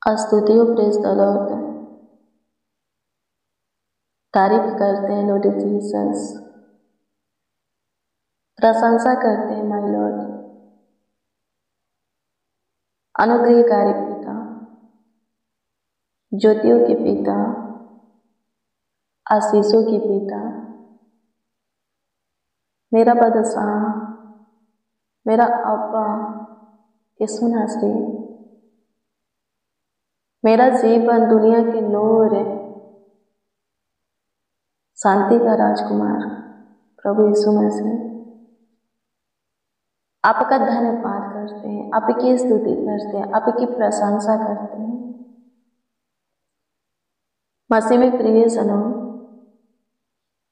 स्तुति praise the Lord. तारीफ करते हैं लॉर्ड जीसस, प्रशंसा करते हैं माय लॉर्ड। अनुग्रहकारी पिता, ज्योतियों के पिता, आशीषों के पिता, मेरा बादशाह, मेरा अब्बा यीशु नासरी, मेरा जीवन दुनिया के नूर, शांति का राजकुमार प्रभु यीशु मसीह, आपका धन्यवाद करते हैं, आपकी स्तुति करते हैं, आपकी प्रशंसा करते हैं। मसीह में प्रिय जनों,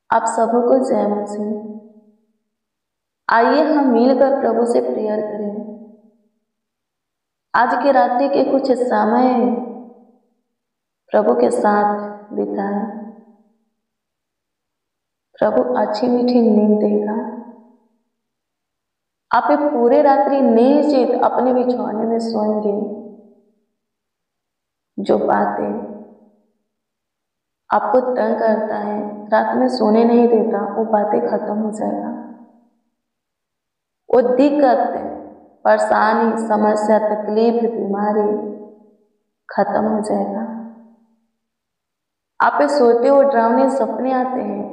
आप सबको जय मसीह। आइए हम मिलकर प्रभु से प्रेयर करें। आज की रात्रि के कुछ समय प्रभु के साथ बिताएं। प्रभु अच्छी मीठी नींद देगा। आप पूरे रात्रि निश्चित अपने बिछौने में सोएंगे। जो बातें आपको तंग करता है, रात में सोने नहीं देता, वो बातें खत्म हो जाएगा। वो दिक्कत, परेशानी, समस्या, तकलीफ, बीमारी खत्म हो जाएगा। आप सोते हो डरावने सपने आते हैं,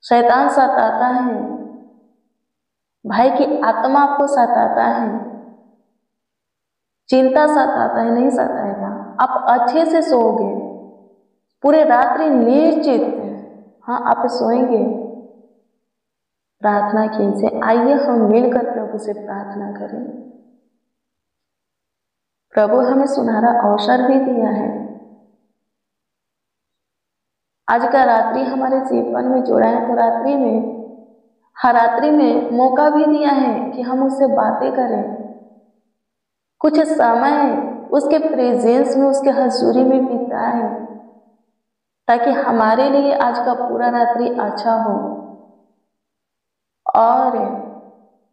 शैतान सताता है, भाई की आत्मा आपको सताता है, चिंता सताता है, नहीं सताएगा। आप अच्छे से सोओगे, पूरे रात्रि निश्चित, हाँ आप सोएंगे। प्रार्थना कीजिए। आइए हम मिलकर प्रभु से प्रार्थना करें। प्रभु हमें सुनहरा अवसर भी दिया है। आज का रात्रि हमारे जीवन में जोड़ा है, तो रात्रि में, हर रात्रि में मौका भी दिया है कि हम उससे बातें करें, कुछ समय उसके प्रेजेंस में, उसके हजूरी में बिताएं, ताकि हमारे लिए आज का पूरा रात्रि अच्छा हो और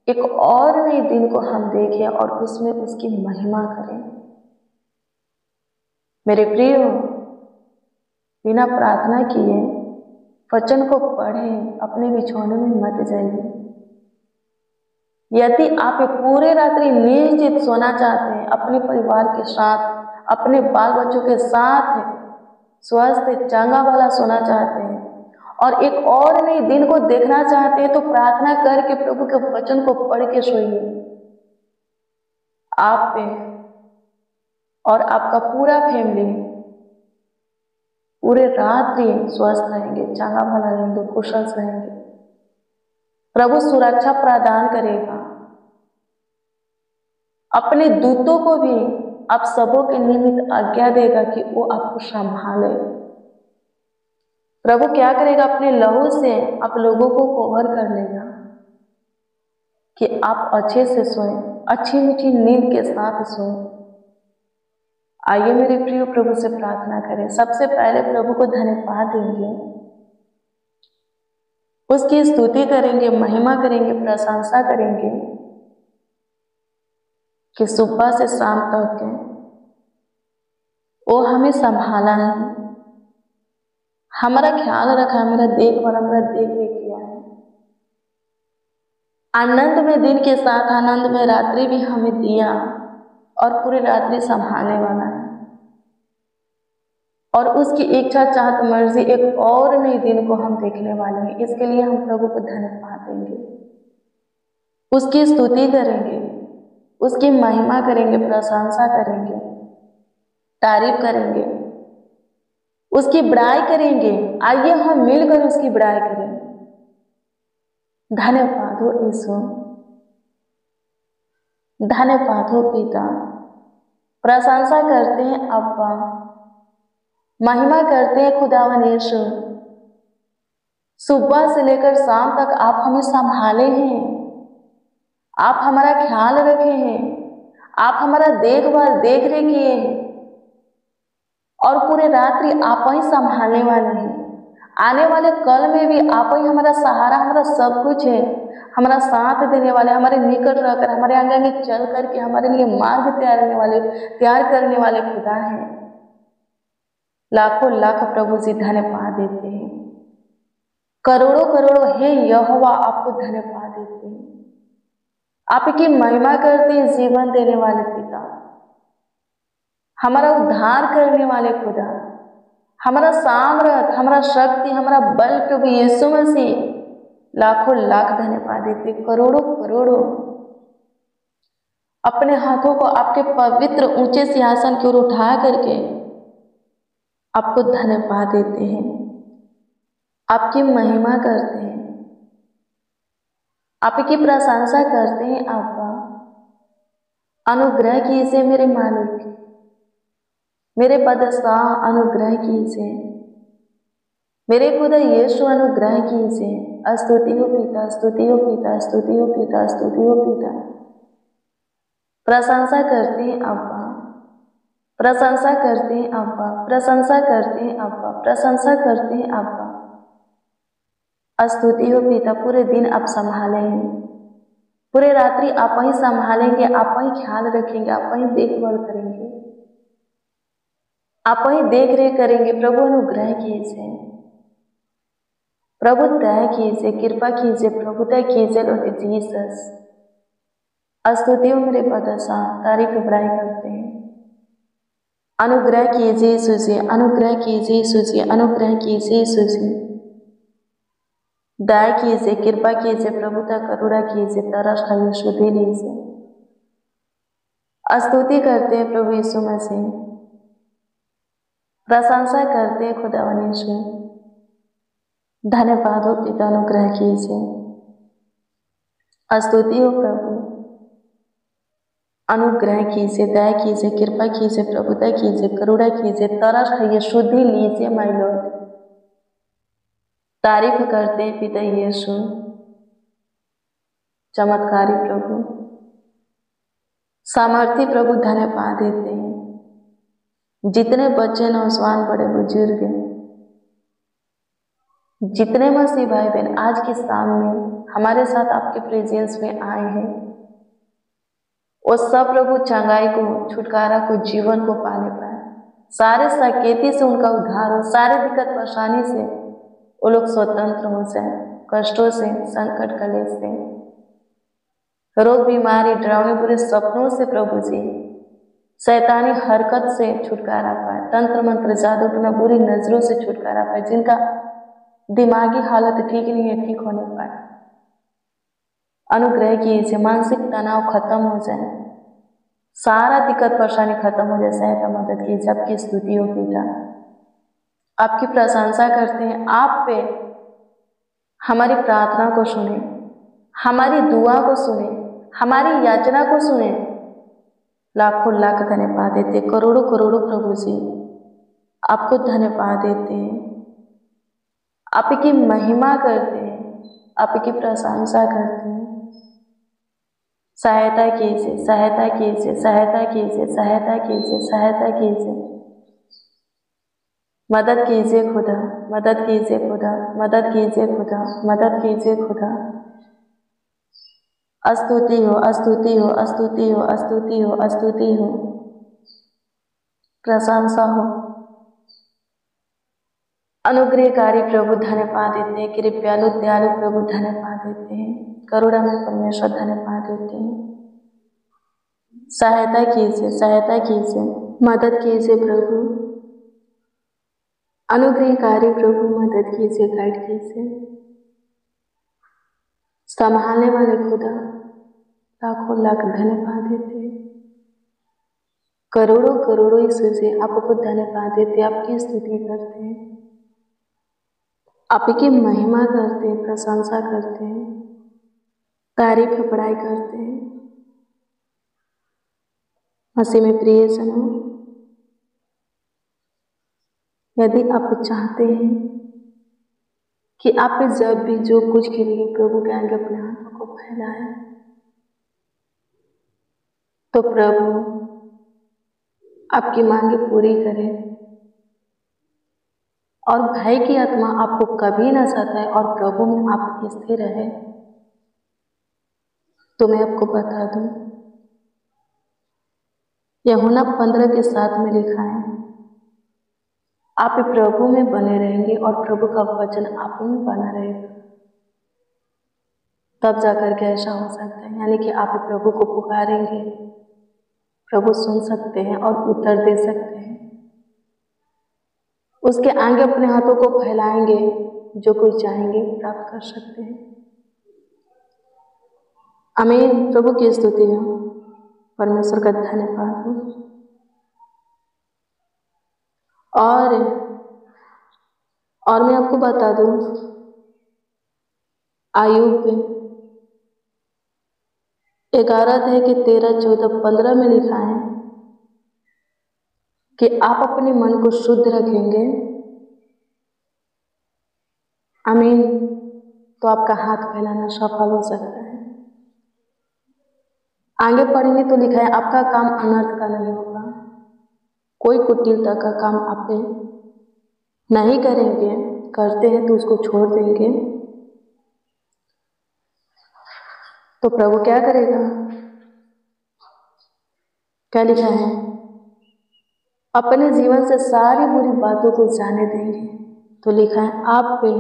एक और नए दिन को हम देखें और उसमें उसकी महिमा करें। मेरे प्रियो, बिना प्रार्थना किए वचन को पढ़ें, अपने बिछौने में मत जाइए। यदि आप पूरे रात्रि निश्चित सोना चाहते हैं, अपने परिवार के साथ, अपने बाल बच्चों के साथ स्वस्थ चंगा वाला सोना चाहते हैं और एक और नए दिन को देखना चाहते हैं, तो प्रार्थना करके प्रभु के वचन को पढ़ के सोइए। आप पे और आपका पूरा फैमिली पूरे रात्रि स्वस्थ रहेंगे, चंगा भला रहेंगे, कुशल रहेंगे। प्रभु सुरक्षा प्रदान करेगा। अपने दूतों को भी आप सबों के निमित्त आज्ञा देगा कि वो आपको संभाले। प्रभु क्या करेगा? अपने लहू से आप लोगों को कवर कर लेगा कि आप अच्छे से सोएं, अच्छी मीठी नींद के साथ सोएं। आइए मेरे प्रिय, प्रभु से प्रार्थना करें। सबसे पहले प्रभु को धन्यवाद देंगे, उसकी स्तुति करेंगे, महिमा करेंगे, प्रशंसा करेंगे कि सुबह से शाम तक वो हमें संभाला है, हमारा ख्याल रखा, हमारा देखभाल, हमारा देख रेख किया है। आनंद में दिन के साथ आनंद में रात्रि भी हमें दिया और पूरी रात्रि संभालने वाला है। और उसकी इच्छा, चाहत, मर्जी एक और नए दिन को हम देखने वाले हैं। इसके लिए हम प्रभु को धन्यवाद देंगे, उसकी स्तुति करेंगे, उसकी महिमा करेंगे, प्रशंसा करेंगे, तारीफ करेंगे, उसकी बड़ाई करेंगे। आइए हम मिलकर उसकी बड़ाई करें। धन्यवाद हो यीशु, धन्यवाद हो पिता। प्रशंसा करते हैं अब्बा, महिमा करते हैं खुदावन यीशु। सुबह से लेकर शाम तक आप हमें संभाले हैं, आप हमारा ख्याल रखे हैं, आप हमारा देखभाल देख रेख किए हैं और पूरे रात्रि आप ही संभालने वाले हैं। आने वाले कल में भी आप ही हमारा सहारा, हमारा सब कुछ है, हमारा साथ देने वाले, हमारे निकट रहकर, हमारे आगे आगे चल करके हमारे लिए मार्ग तैयार करने वाले खुदा हैं। लाखों लाख प्रभु जी धन्यवाद देते हैं, करोड़ों करोड़ों हे यहोवा आपको धन्यवाद देते हैं, आपकी महिमा करते हैं। जीवन देने वाले पिता, हमारा उद्धार करने वाले खुदा, हमारा सामर्थ, हमारा शक्ति, हमारा बल प्रभु यीशु मसीह, लाखों लाख धन्यवाद देते, करोड़ों करोड़ों अपने हाथों को आपके पवित्र ऊंचे सिंहासन की ओर उठा करके आपको धन्यवाद देते हैं, आपकी महिमा करते हैं, आपकी प्रशंसा करते हैं। आपका अनुग्रह कीजिए मेरे मालिक, मेरे बादशाह अनुग्रह कीजिए, मेरे खुदा यीशु अनुग्रह कीजिए। स्तुति हो पिता, स्तुति हो पिता, स्तुति हो पिता, स्तुति हो पिता। प्रशंसा करते हैं अब्बा, प्रशंसा करते हैं अब्बा, प्रशंसा करते हैं अब्बा, प्रशंसा करते हैं अब्बा। स्तुति हो पिता, पूरे दिन आप संभाले हैं, पूरे रात्रि आप ही संभालेंगे, आप ही ख्याल रखेंगे, आप ही देखभाल करेंगे, आप ही देख रेख करेंगे। प्रभु अनुग्रह कीजिए, प्रभु दया कीजिए, कृपा कीजिए, प्रभु दया कीजिए। लॉर्ड जीसस, स्तुति हो मेरे बादशाह, तारीफ बड़ाई करते हैं। अनुग्रह कीजिए यीशु जी, अनुग्रह कीजिए यीशु जी, अनुग्रह कीजिए यीशु जी। दया कीजिए, कृपा कीजिए, प्रभुता करुणा कीजिए, तरस है यीशु दे लीजिए। स्तुति करते हैं प्रभु यीशु मसीह, प्रशंसा करते हैं खुदावन यीशु। धन्यवाद हो पिता, अनुग्रह कीजिए। स्तुति हो प्रभु, अनुग्रह कीजिए, दया कीजिए, कृपा कीजिए, प्रभुता कीजिए, करुणा कीजिए, तरस है यीशु दे लीजिए। माय लॉर्ड, तारीफ करते हैं पिता यीशु, चमत्कारी प्रभु, सामर्थी प्रभु, धन्यवाद देते हैं। जितने बच्चे, नौजवान, बड़े बुजुर्ग, जितने मसीह भाई बहन आज के शाम में हमारे साथ आपके प्रेजेंस में आए हैं, वो सब प्रभु चंगाई को, छुटकारा को, जीवन को पाने पाए, सारे सकेती से उनका उद्धार हो, सारे दिक्कत परेशानी से वो लोग स्वतंत्र हो जाए, कष्टों से, संकट कलेश से, रोग बीमारी, डरावने बुरे सपनों से, प्रभु जी शैतानी हरकत से छुटकारा पाए, तंत्र मंत्र जादू टोना बुरी नजरों से छुटकारा पाए, जिनका दिमागी हालत ठीक नहीं है ठीक होने पाए। अनुग्रह कीजिए, मानसिक तनाव खत्म हो जाए, सारा दिक्कत परेशानी खत्म हो जाए, सहायता मदद कीजिए। आपकी स्तुति हो पिता, आपकी प्रशंसा करते हैं। आप पे हमारी प्रार्थना को सुने, हमारी दुआ को सुने, हमारी याचना को सुने। लाखों लाख धन्यवाद देते, करोड़ों करोड़ों प्रभु जी आपको धन्यवाद देते हैं, आपकी महिमा करते हैं, आपकी प्रशंसा करते हैं। सहायता कीजिए, सहायता कीजिए, सहायता कीजिए, सहायता कीजिए, सहायता कीजिए। मदद कीजिए खुदा, मदद कीजिए खुदा, मदद कीजिए खुदा, मदद कीजिए खुदा। स्तुति हो, स्तुति हो, स्तुति हो, स्तुति हो, स्तुति हो, प्रशंसा हो। अनुग्रहकारी प्रभु धन्यवाद देते हैं, कृपयालु दयालु प्रभु धन्यवाद देते हैं, करुणा में परमेश्वर धन्यवाद देते हैं। सहायता कीजिए, सहायता कीजिए, मदद कीजिए प्रभु। अनुग्रहकारी प्रभु मदद कीजिए, गाइड कीजिए। संभालने वाले खुदा लाखों लाख धन्यवाद देते हैं, करोड़ों करोड़ों यीशु से आपको धन्यवाद देते, आपकी स्तुति करते हैं, आपकी महिमा करते हैं, प्रशंसा करते हैं, तारीफ बड़ाई करते हैं। मसीह में प्रियजनों, यदि आप चाहते हैं कि आप जब भी जो कुछ के लिए प्रभु के आगे अपने हाथों को फैलाएं, तो प्रभु आपकी मांगे पूरी करें और भय की आत्मा आपको कभी ना सताए और प्रभु में आप स्थिर रहे। तो मैं आपको बता दूं, यूहन्ना 15:7 में लिखा है, आप प्रभु में बने रहेंगे और प्रभु का वचन आप में बना रहेगा, तब जाकर के ऐसा हो सकता है। यानी कि आप प्रभु को पुकारेंगे, प्रभु सुन सकते हैं और उत्तर दे सकते हैं। उसके आगे अपने हाथों को फैलाएंगे, जो कुछ चाहेंगे प्राप्त कर सकते हैं। आमीन। प्रभु की स्तुति हो, परमेश्वर का धन्यवाद हो। और मैं आपको बता दूं, आयुब 11:13-14-15 में लिखा है कि आप अपने मन को शुद्ध रखेंगे, आमीन, तो आपका हाथ फैलाना सफल हो सकता है। आगे पढ़ेंगे तो लिखा है, आपका काम अनर्थ का नहीं होगा, कोई कुटिलता का काम आप नहीं करेंगे, करते हैं तो उसको छोड़ देंगे। तो प्रभु क्या करेगा? क्या लिखा है? अपने जीवन से सारी बुरी बातों को जाने देंगे। तो लिखा है, आप पे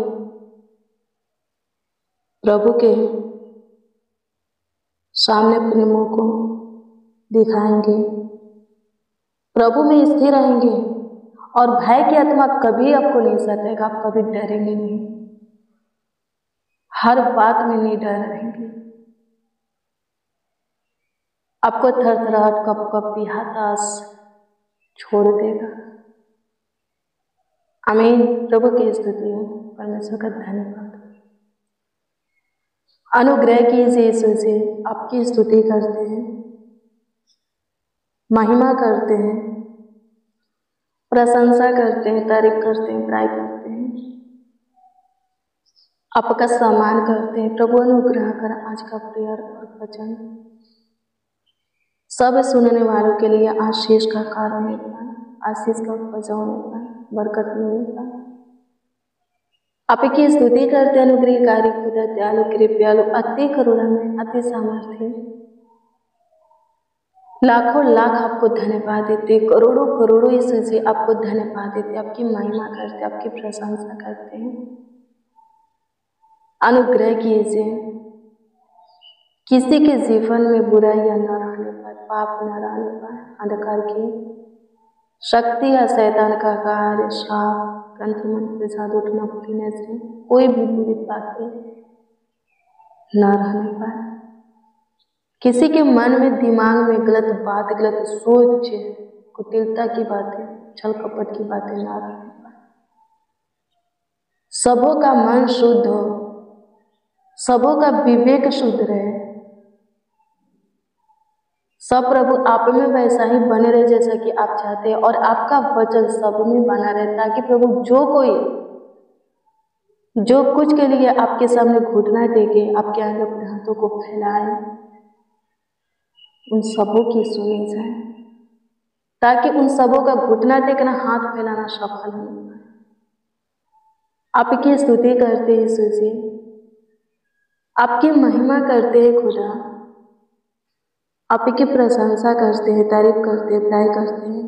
प्रभु के सामने अपने मुंह को दिखाएंगे, प्रभु में स्थिर रहेंगे और भय की आत्मा कभी आपको नहीं सताएगा, आप कभी डरेंगे नहीं, हर बात में निडर रहेंगे। आपको थरथराहट, कपकपी, हताश छोड़ देगा। आमीन। प्रभु की स्तुति हो, परमेश्वर का धन्यवाद। अनुग्रह कीजिए यीशु से, आपकी स्तुति करते हैं, महिमा करते हैं, प्रशंसा करते हैं, तारीफ करते हैं, बड़ाई करते हैं, आपका सम्मान करते हैं। प्रभु अनुग्रह कर आज का प्रेयर और वचन सब सुनने वालों के लिए आशीष का कारण मिल पाए, आशीष का उपजाऊ मिल पाए, बरकत मिल पाए। आपकी स्तुति करते, अनुग्रहकारी खुदा, दयालु, कृपालु, अति करुणामय, अति सामर्थ्य, लाखों लाख आपको धन्यवाद देते, करोड़ों करोड़ों यीशु जी आपको धन्यवाद देते, आपकी महिमा करते, आपकी प्रशंसा करते हैं। अनुग्रह कीजिए, किसी के जीवन में बुराइयां न रहने पाए, पाप न रहने पाए, अंधकार की शक्ति या शैतान का कार्य, श्राप, तंत्र मंत्र, जादू टोना फूटने से कोई भी बुरी बातें न रहने पाए। किसी के मन में, दिमाग में गलत बात, गलत सोच, कुटिलता की बातें, छल कपट की बातें न रहने पाए। सबों का मन शुद्ध हो, सबों का विवेक शुद्ध रहे, सब प्रभु आप में वैसा ही बने रहे जैसा कि आप चाहते हैं, और आपका वचन सब में बना रहे, ताकि प्रभु जो कुछ के लिए आपके सामने घुटना टेके, आपके आगे अपने हाथों को फैलाए, उन सबों की सुनी जाए, ताकि उन सबों का घुटना टेकना, हाथ फैलाना सफल हो पाए। आपकी स्तुति करते हैं यीशु जी, आपकी महिमा करते हैं खुदा, आपकी प्रशंसा करते हैं, तारीफ करते हैं, बड़ाई करते हैं।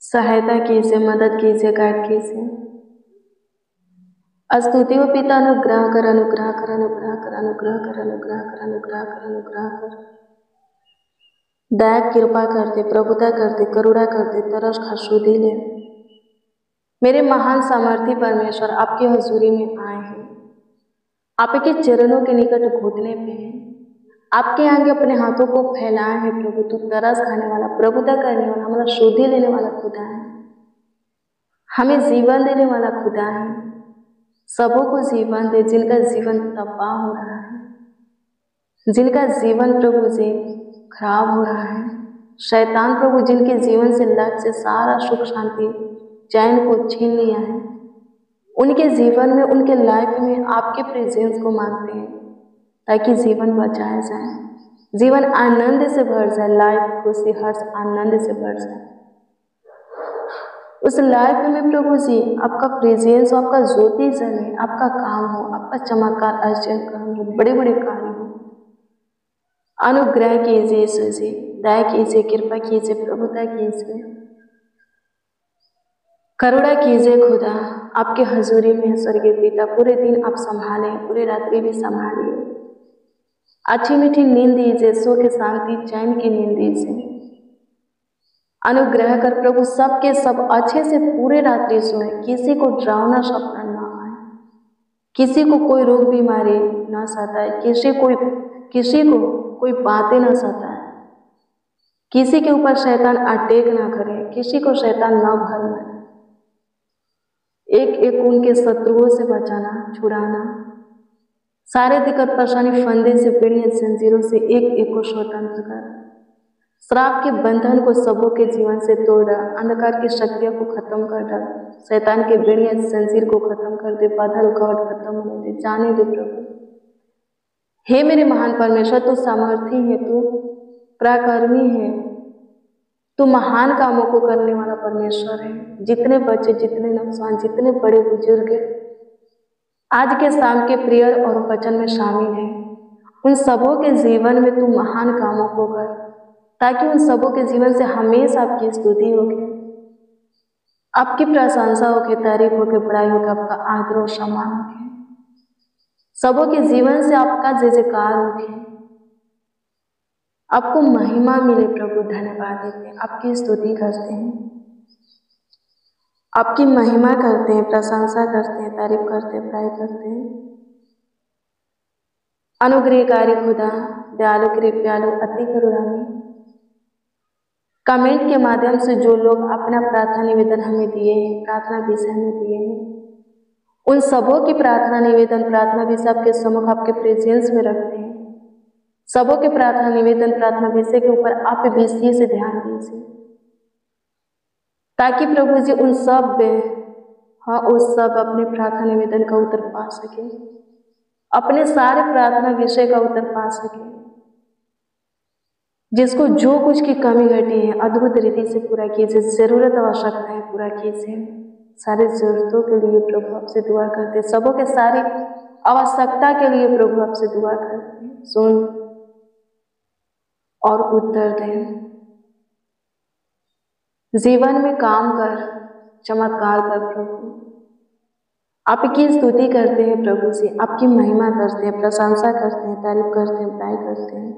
सहायता कीजिए, मदद कीजिए, गाइड कीजिए। स्तुति हो पिता, अनुग्रह कर, अनुग्रह कर, अनुग्रह कर, अनुग्रह कर, अनुग्रह कर, अनुग्रह कर, अनुग्रह कर, दया कृपा करते, प्रभुता करते, करुणा करते, तरस खसुदी ले। मेरे महान सामर्थी परमेश्वर आपकी हजूरी में आए हैं, आपके चरणों के निकट घुटने पे हैं, आपके आगे अपने हाथों को फैलाए हैं। प्रभु तू तरस खाने वाला, प्रभुता करने वाला, हमारा शुद्धि लेने वाला खुदा है, हमें जीवन देने वाला खुदा है। सबों को जीवन दे जिनका जीवन तबाह हो रहा है, जिनका जीवन प्रभु जी खराब हो रहा है। शैतान प्रभु जिनके जीवन से लक्ष्य, सारा सुख शांति, चैन को छीन लिया है, उनके जीवन में, उनके लाइफ में आपके प्रेजेंस को मांगते हैं, ताकि जीवन बचाया जाए, जीवन आनंद से भर जाए, लाइफ खुशी, हर्ष, आनंद से भर जाए। उस लाइफ में प्रभु जी आपका प्रेजेंस हो, आपका ज्योति जले, आपका काम हो, आपका चमत्कार आश्चर्य काम हो, बड़े बड़े कार्य हो। अनुग्रह कीजिए यीशु जी, दया कीजिए, कृपा कीजिए, प्रभुता कीजिए, करुणा कीजिए खुदा। आपके हजूरी में स्वर्गीय पिता, पूरे दिन आप संभालें, पूरी रात्रि भी संभालिए, अच्छी मीठी नींद दीजिए, सुख शांति चैन की नींद दीजिए। अनुग्रह कर प्रभु सबके सब अच्छे से पूरे रात्रि सोए, किसी को डरावना सपना ना आए, किसी को कोई रोग बीमारी ना सताए, किसी को कोई बातें ना सताए, किसी के ऊपर शैतान अटैक ना करे, किसी को शैतान ना भरमाए। एक एक उनके शत्रुओं से बचाना, छुड़ाना, सारे दिक्कत परेशानी फंदे से, पीढ़ियों जंजीरों से एक एक को स्वतंत्र कर, श्राप के बंधन को सबों के जीवन से तोड़ डाल, अंधकार की शक्तियों को खत्म कर डाल, शैतान के बेड़िया जंजीर को खत्म कर दे, बाधा रुकावट खत्म होने दे, जाने दे प्रभु। हे मेरे महान परमेश्वर, तू सामर्थी है, तू पराक्रमी है, तू महान कामों को करने वाला परमेश्वर है। जितने बच्चे, जितने नौजवान, जितने बड़े बुजुर्ग आज के शाम के प्रेयर और वचन में शामिल हैं, उन सबों के जीवन में तू महान कामों को कर, ताकि उन सबों के जीवन से हमेशा आपकी स्तुति होगी, आपकी प्रशंसा होगी, तारीफ होगी, बड़ाई होगी, आपका आदर और सम्मान होगी, सबों के जीवन से आपका जय जयकार होगी, आपको महिमा मिले प्रभु। धन्यवाद देते हैं, आपकी स्तुति करते हैं, आपकी महिमा करते हैं, प्रशंसा करते हैं, तारीफ करते हैं, बड़ाई करते हैं। अनुग्रहकारी खुदा, दयालु कृपालु, अति करुणामय, कमेंट के माध्यम से जो लोग अपना प्रार्थना निवेदन हमें दिए हैं, प्रार्थना विषय हमें दिए हैं, उन सबों की प्रार्थना निवेदन, प्रार्थना विषय आपके सम्मुख, आपके प्रेजेंस में रखते हैं। सबों के प्रार्थना निवेदन, प्रार्थना विषय के ऊपर आप विशेष से ध्यान दीजिए, ताकि प्रभु जी उन सब उस सब अपने प्रार्थना निवेदन का उत्तर पा सके, अपने सारे प्रार्थना विषय का उत्तर पा सके। जिसको जो कुछ की कमी घटी है अद्भुत रीति से पूरा कीजिए, जरूरत आवश्यकता है पूरा कीजिए, सारी जरूरतों के लिए प्रभु आपसे दुआ करते, सबों के सारी आवश्यकता के लिए प्रभु आपसे दुआ करते, सुन और उत्तर दें, जीवन में काम कर, चमत्कार कर प्रभु। आपकी स्तुति करते हैं प्रभु जी, आपकी महिमा करते हैं, प्रशंसा करते हैं, तारीफ करते हैं, बड़ाई करते हैं,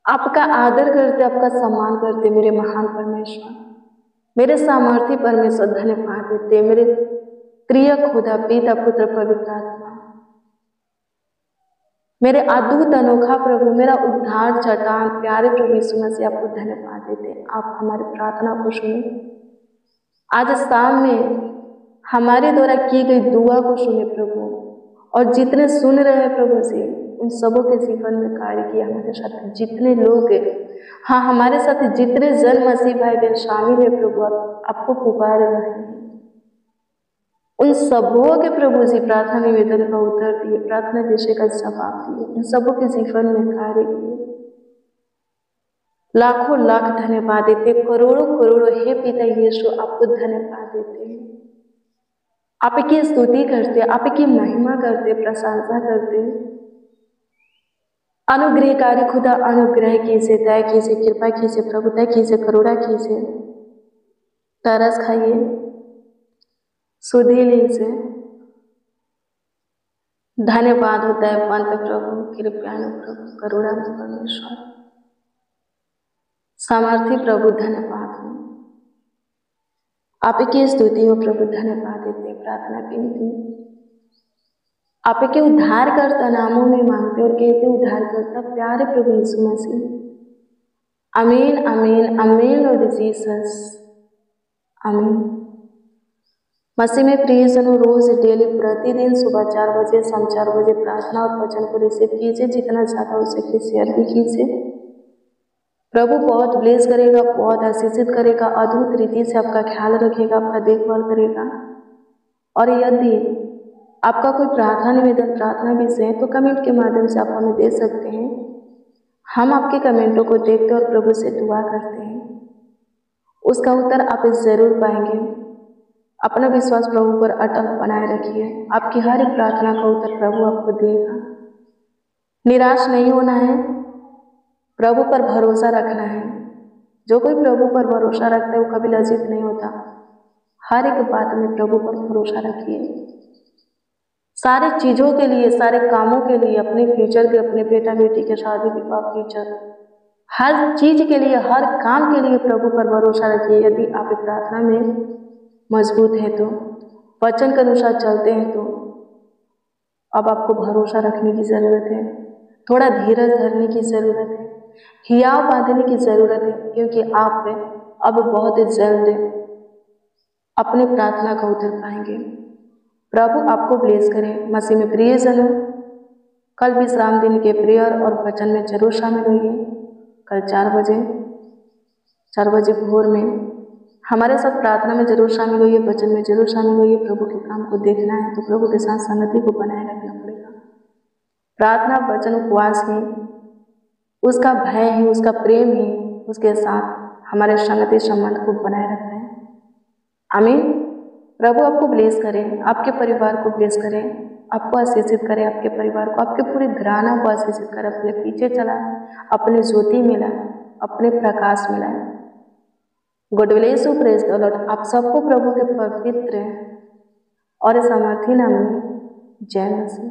आपका आदर करते, आपका सम्मान करते। मेरे महान परमेश्वर, मेरे सामर्थी परमेश्वर, धन्यवाद देते, मेरे प्रिय खुदा, पिता पुत्र पवित्र आत्मा, मेरे अद्भुत अनोखा प्रभु, मेरा उद्धार चट्टान, प्यारे प्रभु यीशु मसीह, आपको धन्यवाद देते। आप हमारी प्रार्थना को सुने, आज शाम में हमारे द्वारा की गई दुआ को सुने प्रभु, और जितने सुन रहे हैं प्रभु जी, उन सबों के जीवन में कार्य किया हमारे साथ। जितने लोग हमारे साथ जितने जन मसीह भाई बहन शामिल है प्रभु, आपको पुकार रहे हैं, उन सबों के प्रभु जी प्रार्थना निवेदन का उत्तर दिए, प्रार्थना विषय का जवाब दिए, उन सबों के जीवन में कार्य किए। लाखों लाख धन्यवाद देते, करोड़ों करोड़ों हे पिता यीशु, आपको धन्यवाद देते हैं, आपकी स्तुति करते, आपकी महिमा करते, प्रशंसा करते। अनुग्रहकारी खुदा, अनुग्रह कीजिए, दया कीजिए, कृपा कीजिए, प्रभुता कीजिए, करुणा कीजिए, तरस खाइए, सुधी लीजिए। धन्यवाद होता है पंत प्रभु, कृपयालु प्रभु, करुणा परमेश्वर, सामर्थी प्रभु, धन्यवाद हो, आपकी स्तुति हो प्रभु। धन्यवाद देते, प्रार्थना विनती आपके उद्धारकर्ता नामों में मांगते और कहते, उद्धारकर्ता प्यारे प्रभु यीशु मसीह। आमीन आमीन आमीन लॉर्ड जीसस, आमीन। मसीह में प्रियजनों, रोज डेली प्रतिदिन सुबह 4 बजे, शाम 4 बजे प्रार्थना और वचन को रिसीव कीजिए, जितना ज़्यादा हो सके शेयर भी कीजिए। प्रभु बहुत ब्लेस करेगा, बहुत आशीषित करेगा, अद्भुत रीति से आपका ख्याल रखेगा, आपका देखभाल करेगा। और यदि आपका कोई प्रार्थना निवेदन, प्रार्थना विषय है, तो कमेंट के माध्यम से आप हमें दे सकते हैं। हम आपके कमेंटों को देखते और प्रभु से दुआ करते हैं। उसका उत्तर आप ज़रूर पाएंगे। अपना विश्वास प्रभु पर अटल बनाए रखिए। आपकी हर एक प्रार्थना का उत्तर प्रभु आपको देगा। निराश नहीं होना है, प्रभु पर भरोसा रखना है। जो कोई प्रभु पर भरोसा रखता है वो कभी लज्जित नहीं होता। हर एक बात में प्रभु पर भरोसा रखिए। सारे चीज़ों के लिए, सारे कामों के लिए, अपने फ्यूचर के, अपने बेटा बेटी के शादी विवाह फ्यूचर, हर चीज़ के लिए, हर काम के लिए प्रभु पर भरोसा रखिए। यदि आप प्रार्थना में मजबूत है तो, वचन के अनुसार चलते हैं तो अब आपको भरोसा रखने की ज़रूरत है। थोड़ा धीरज धरने की ज़रूरत है, हियाव बांधने की ज़रूरत है, क्योंकि आप अब बहुत जल्द अपनी प्रार्थना का उत्तर पाएंगे। प्रभु आपको ब्लेस करें। मसीह में प्रियजनों, कल विश्राम दिन के प्रेयर और वचन में जरूर शामिल होइए। कल 4 बजे भोर में हमारे साथ प्रार्थना में जरूर शामिल होइए, वचन में जरूर शामिल होइए। प्रभु के काम को देखना है तो प्रभु के साथ संगति को बनाए रखना पड़ेगा। प्रार्थना, वचन, उपवास ही, उसका भय ही, उसका प्रेम ही उसके साथ हमारे संगति संबंध को बनाए रखना है। आमीन। प्रभु आपको ब्लेस करें, आपके परिवार को ब्लेस करें, आपको आशीषित करें, आपके परिवार को, आपके पूरे घराना को आशीषित करें। अपने पीछे चलाए, अपने ज्योति मिलाए, अपने प्रकाश मिलाए। God bless you, praise the Lord. आप सबको प्रभु के पवित्र और सामर्थी नाम में जय मसीह।